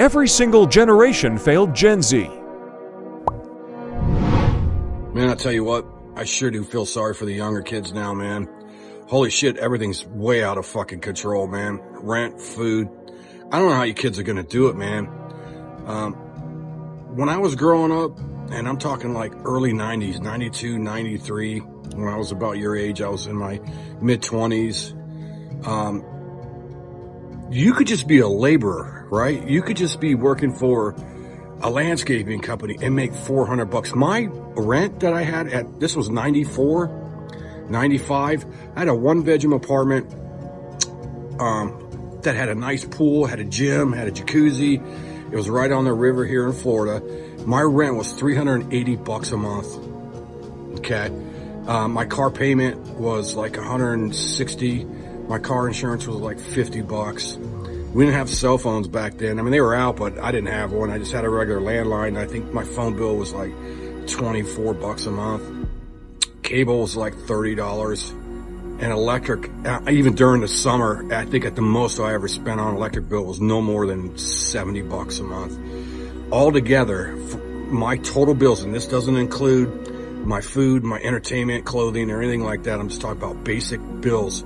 Every single generation failed Gen Z. Man, I'll tell you what, I sure do feel sorry for the younger kids now, man. Holy shit, everything's way out of fucking control, man. Rent, food. I don't know how you kids are gonna do it, man. When I was growing up, and I'm talking like early 90s, 92, 93, when I was about your age, I was in my mid-20s. You could just be a laborer, right? You could just be working for a landscaping company and make $400. My rent that I had this was 94, 95. I had a one-bedroom apartment that had a nice pool, had a gym, had a jacuzzi. It was right on the river here in Florida. My rent was $380 a month. Okay. My car payment was like $160. My car insurance was like $50. We didn't have cell phones back then. I mean, they were out, but I didn't have one. I just had a regular landline. I think my phone bill was like $24 a month. Cable was like $30. And electric, even during the summer, I think at the most I ever spent on electric bill was no more than $70 a month. Altogether, my total bills, and this doesn't include my food, my entertainment, clothing, or anything like that. I'm just talking about basic bills,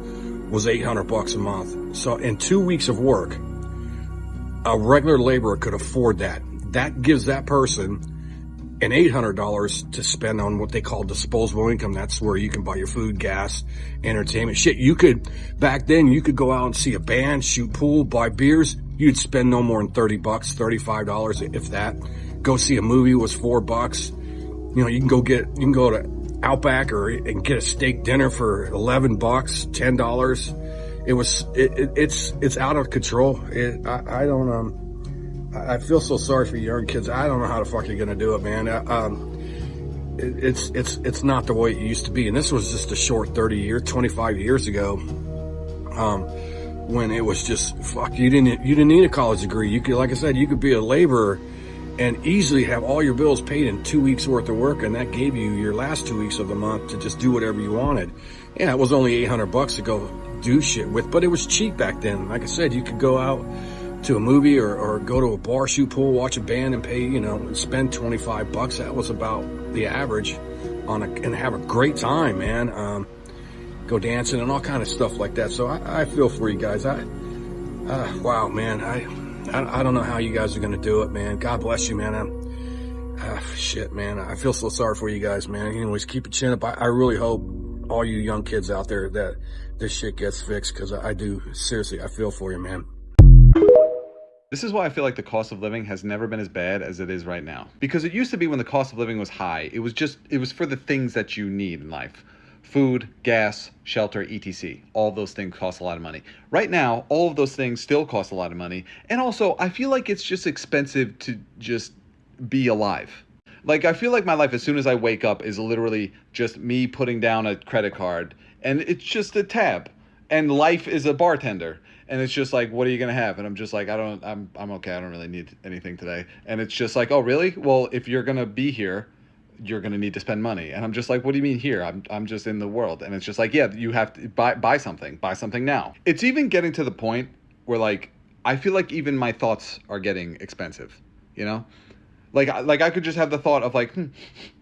was $800 a month. So in 2 weeks of work, a regular laborer could afford that. That gives that person and $800 to spend on what they call disposable income. That's where you can buy your food, gas, entertainment. Shit, you could, back then, you could go out and see a band, shoot pool, buy beers. You'd spend no more than $30, $35, if that. Go see a movie was $4. You know, you can go to Outback and get a steak dinner for $11, $10. It's out of control. I feel so sorry for young kids. I don't know how the fuck you're gonna do it, man. It's not the way it used to be. And this was just a short 25 years ago, when it was just, fuck, you didn't need a college degree. You could, like I said, you could be a laborer and easily have all your bills paid in 2 weeks worth of work. And that gave you your last 2 weeks of the month to just do whatever you wanted. Yeah, it was only $800 to go do shit with, but it was cheap back then. Like I said, you could go out to a movie or go to a bar, shoot pool, watch a band and pay, spend $25. That was about the average and have a great time, man. Go dancing and all kind of stuff like that. So I feel for you guys. Wow, man. I don't know how you guys are going to do it, man. God bless you, man. Shit, man. I feel so sorry for you guys, man. Anyways, keep your chin up. I really hope all you young kids out there that this shit gets fixed, because I do. Seriously, I feel for you, man. This is why I feel like the cost of living has never been as bad as it is right now. Because it used to be, when the cost of living was high, it was for the things that you need in life. Food, gas, shelter, etc. All those things cost a lot of money. Right now, all of those things still cost a lot of money. And also, I feel like it's just expensive to just be alive. Like, I feel like my life, as soon as I wake up, is literally just me putting down a credit card. And it's just a tab. And life is a bartender. And it's just like, what are you going to have? And I'm just like, I'm okay. I don't really need anything today. And it's just like, oh, really? Well, if you're going to be here, you're going to need to spend money. And I'm just like, what do you mean here? I'm just in the world. And it's just like, yeah, you have to buy something now. It's even getting to the point where, like, I feel like even my thoughts are getting expensive, Like I could just have the thought of like,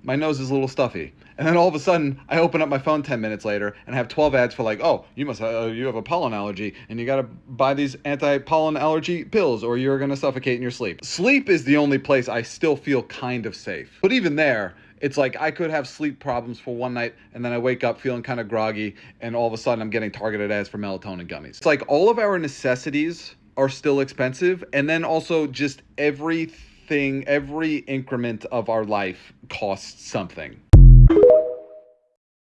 my nose is a little stuffy. And then all of a sudden, I open up my phone 10 minutes later and have 12 ads for like, oh, you have a pollen allergy and you got to buy these anti-pollen allergy pills or you're going to suffocate in your sleep. Sleep is the only place I still feel kind of safe. But even there, it's like I could have sleep problems for one night and then I wake up feeling kind of groggy and all of a sudden I'm getting targeted ads for melatonin gummies. It's like all of our necessities are still expensive, and then also just every increment of our life costs something.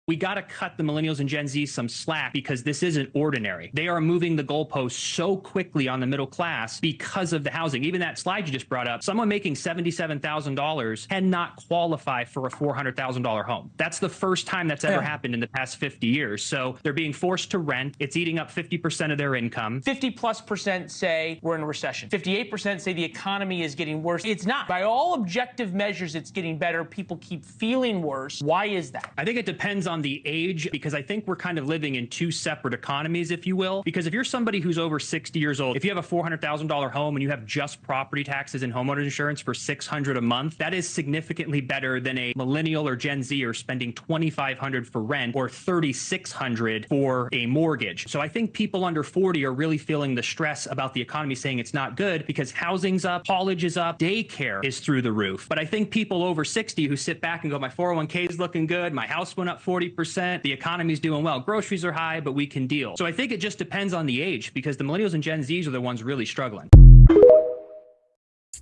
We got to cut the millennials and Gen Z some slack, because this isn't ordinary. They are moving the goalposts so quickly on the middle class because of the housing. Even that slide you just brought up, someone making $77,000 cannot qualify for a $400,000 home. That's the first time that's ever happened in the past 50 years. So they're being forced to rent. It's eating up 50% of their income. 50+% say we're in a recession. 58% say the economy is getting worse. It's not. By all objective measures, it's getting better. People keep feeling worse. Why is that? I think it depends on on the age, because I think we're kind of living in two separate economies, if you will. Because if you're somebody who's over 60 years old, if you have a $400,000 home and you have just property taxes and homeowners insurance for $600 a month, that is significantly better than a millennial or Gen Z or spending $2,500 for rent or $3,600 for a mortgage. So I think people under 40 are really feeling the stress about the economy, saying it's not good because housing's up, college is up, daycare is through the roof. But I think people over 60 who sit back and go, my 401k is looking good, my house went up 40%, the economy's doing well, groceries are high, but we can deal. So I think it just depends on the age, because the millennials and Gen Zs are the ones really struggling.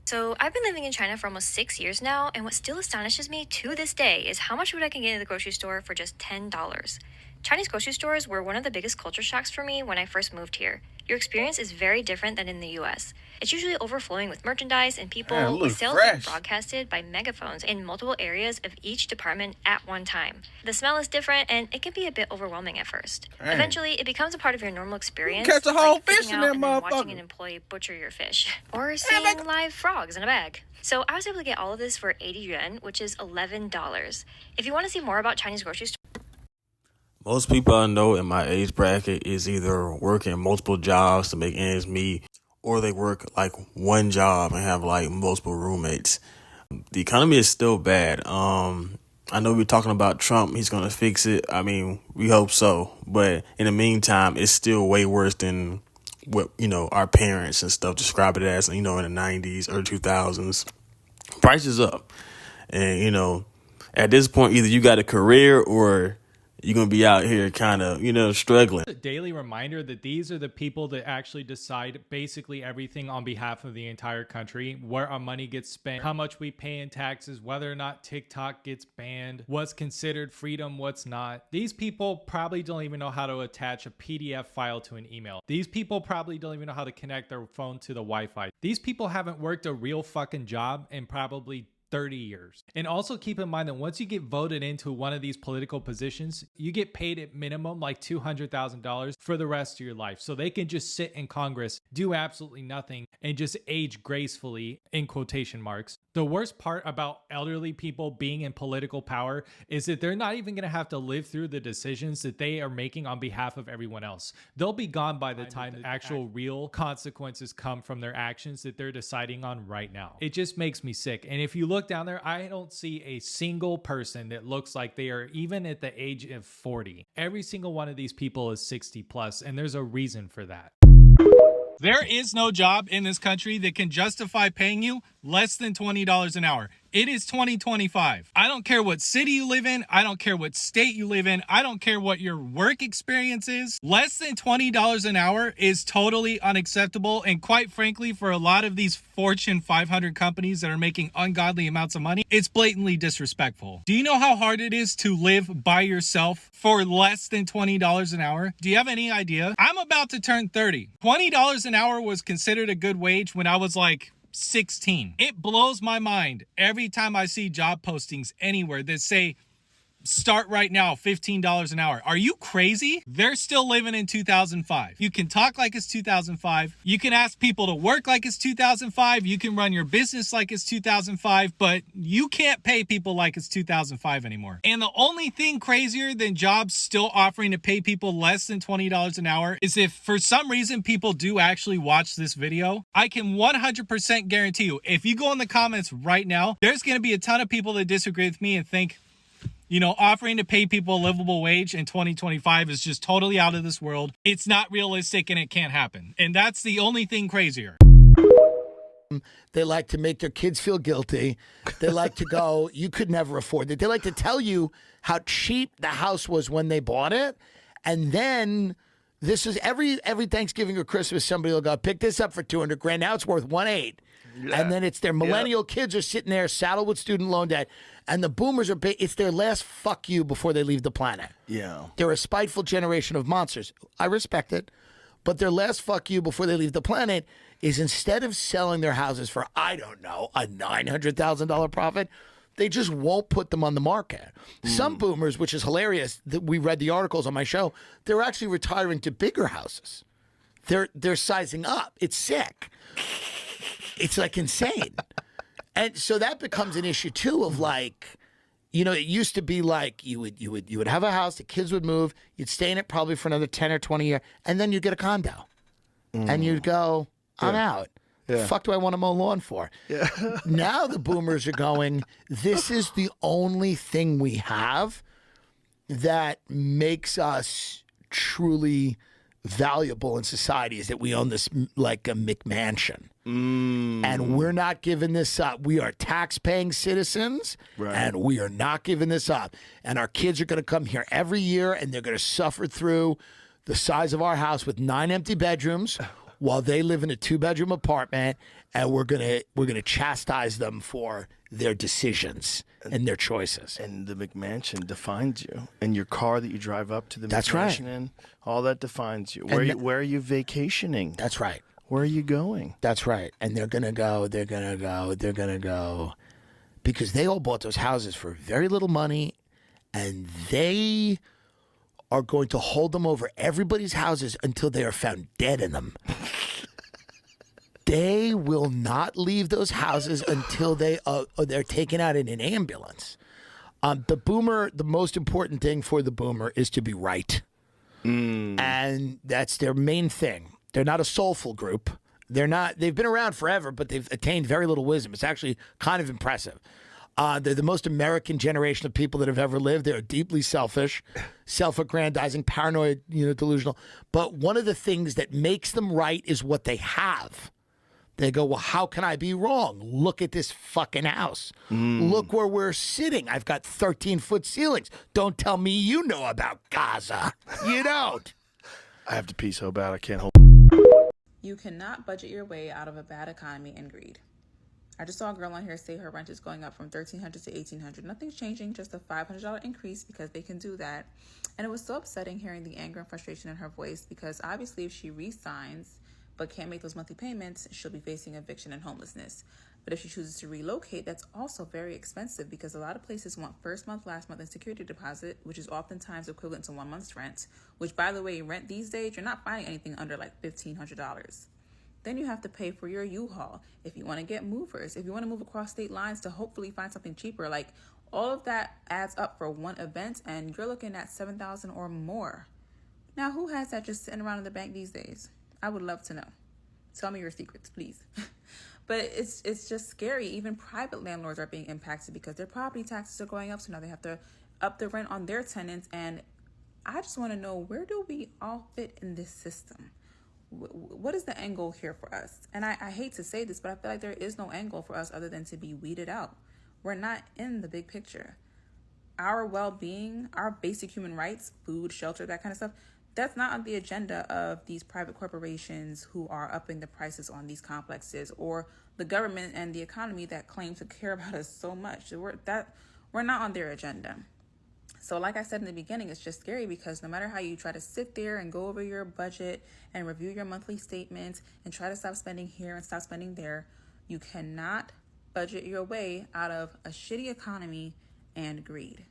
So I've been living in China for almost 6 years now, and what still astonishes me to this day is how much food I can get in the grocery store for just $10. Chinese grocery stores were one of the biggest culture shocks for me when I first moved here. Your experience is very different than in the US. It's usually overflowing with merchandise and people, with sales being broadcasted by megaphones in multiple areas of each department at one time. The smell is different, and it can be a bit overwhelming at first. Eventually, it becomes a part of your normal experience, catch a whole like fish sitting in out that and then motherfucker. watching an employee butcher your fish, or seeing live frogs in a bag. So I was able to get all of this for 80 yuan, which is $11. If you want to see more about Chinese grocery stores, most people I know in my age bracket is either working multiple jobs to make ends meet, or they work like one job and have like multiple roommates. The economy is still bad. I know we're talking about Trump. He's going to fix it. I mean, we hope so. But in the meantime, it's still way worse than what, our parents and stuff describe it as, in the 90s or 2000s. Prices up. And, at this point, either you got a career or you're going to be out here kind of, struggling. A daily reminder that these are the people that actually decide basically everything on behalf of the entire country, where our money gets spent, how much we pay in taxes, whether or not TikTok gets banned, what's considered freedom, what's not. These people probably don't even know how to attach a PDF file to an email. These people probably don't even know how to connect their phone to the Wi-Fi. These people haven't worked a real fucking job in probably 30 years. And also keep in mind that once you get voted into one of these political positions, you get paid at minimum like $200,000 for the rest of your life. So they can just sit in Congress, do absolutely nothing, and just age gracefully, in quotation marks. The worst part about elderly people being in political power is that they're not even going to have to live through the decisions that they are making on behalf of everyone else. They'll be gone by the time actual real consequences come from their actions that they're deciding on right now. It just makes me sick. And if you look down there, I don't see a single person that looks like they are even at the age of 40. Every single one of these people is 60 plus, and there's a reason for that. There is no job in this country that can justify paying you less than $20 an hour. It is 2025. I don't care what city you live in. I don't care what state you live in. I don't care what your work experience is. Less than $20 an hour is totally unacceptable. And quite frankly, for a lot of these Fortune 500 companies that are making ungodly amounts of money, it's blatantly disrespectful. Do you know how hard it is to live by yourself for less than $20 an hour? Do you have any idea? I'm about to turn 30. $20 an hour was considered a good wage when I was like 16. It blows my mind every time I see job postings anywhere that say start right now, $15 an hour. Are you crazy? They're still living in 2005. You can talk like it's 2005. You can ask people to work like it's 2005. You can run your business like it's 2005, but you can't pay people like it's 2005 anymore. And the only thing crazier than jobs still offering to pay people less than $20 an hour is if for some reason people do actually watch this video, I can 100% guarantee you, if you go in the comments right now, there's going to be a ton of people that disagree with me and think, offering to pay people a livable wage in 2025 is just totally out of this world. It's not realistic and it can't happen. And that's the only thing crazier. They like to make their kids feel guilty. They like to go, you could never afford it. They like to tell you how cheap the house was when they bought it. And then this is every Thanksgiving or Christmas, somebody will go, pick this up for 200 grand. Now it's worth 1.8. Yeah. And then it's their millennial kids are sitting there saddled with student loan debt. And the boomers are, it's their last fuck you before they leave the planet. Yeah. They're a spiteful generation of monsters. I respect it. But their last fuck you before they leave the planet is instead of selling their houses for, I don't know, a $900,000 profit, they just won't put them on the market. Some boomers, which is hilarious, that we read the articles on my show, they're actually retiring to bigger houses. They're sizing up. It's sick. It's like insane. And so that becomes an issue too of like, You know, it used to be like you would have a house, the kids would move, you'd stay in it probably for another 10 or 20 years, and then you'd get a condo. And you'd go, I'm out. The fuck do I want to mow lawn for? Yeah. Now the boomers are going, this is the only thing we have that makes us truly valuable in society, is that we own this like a McMansion. And we're not giving this up. We are tax-paying citizens, and we are not giving this up. And our kids are going to come here every year, and they're going to suffer through the size of our house with 9 empty bedrooms while they live in a 2-bedroom apartment, and we're gonna chastise them for their decisions and their choices. And the McMansion defines you, and your car that you drive up to the That's McMansion right. in, all that defines you. Where are you vacationing? That's right. Where are you going? That's right. And they're gonna go, because they all bought those houses for very little money, and they are going to hold them over everybody's houses until they are found dead in them. They will not leave those houses until they're taken out in an ambulance. The most important thing for the boomer is to be right. And that's their main thing. They're not a soulful group. They've been around forever, but they've attained very little wisdom. It's actually kind of impressive. They're the most American generation of people that have ever lived. They're deeply selfish, self-aggrandizing, paranoid, delusional. But one of the things that makes them right is what they have. They go, well, how can I be wrong? Look at this fucking house. Look where we're sitting. I've got 13-foot ceilings. Don't tell me you know about Gaza. You don't. I have to pee so bad I can't hold. You cannot budget your way out of a bad economy and greed. I just saw a girl on here say her rent is going up from $1,300 to $1,800. Nothing's changing, just a $500 increase because they can do that. And it was so upsetting hearing the anger and frustration in her voice, because obviously if she re-signs but can't make those monthly payments, she'll be facing eviction and homelessness. But if she chooses to relocate, that's also very expensive, because a lot of places want first month, last month, and security deposit, which is oftentimes equivalent to 1 month's rent, which, by the way, rent these days, you're not finding anything under like $1,500. Then you have to pay for your U-Haul if you want to get movers, if you want to move across state lines to hopefully find something cheaper. Like, all of that adds up for one event, and you're looking at $7,000 or more. Now, who has that just sitting around in the bank these days? I would love to know. Tell me your secrets, please. But it's just scary. Even private landlords are being impacted because their property taxes are going up, so now they have to up the rent on their tenants. And I just want to know, where do we all fit in this system? What is the angle here for us? And I hate to say this, but I feel like there is no angle for us other than to be weeded out. We're not in the big picture. Our well-being, our basic human rights, food, shelter, that kind of stuff, that's not on the agenda of these private corporations who are upping the prices on these complexes, or the government and the economy that claim to care about us so much. We're not on their agenda. So like I said in the beginning, it's just scary, because no matter how you try to sit there and go over your budget and review your monthly statements and try to stop spending here and stop spending there, you cannot budget your way out of a shitty economy and greed.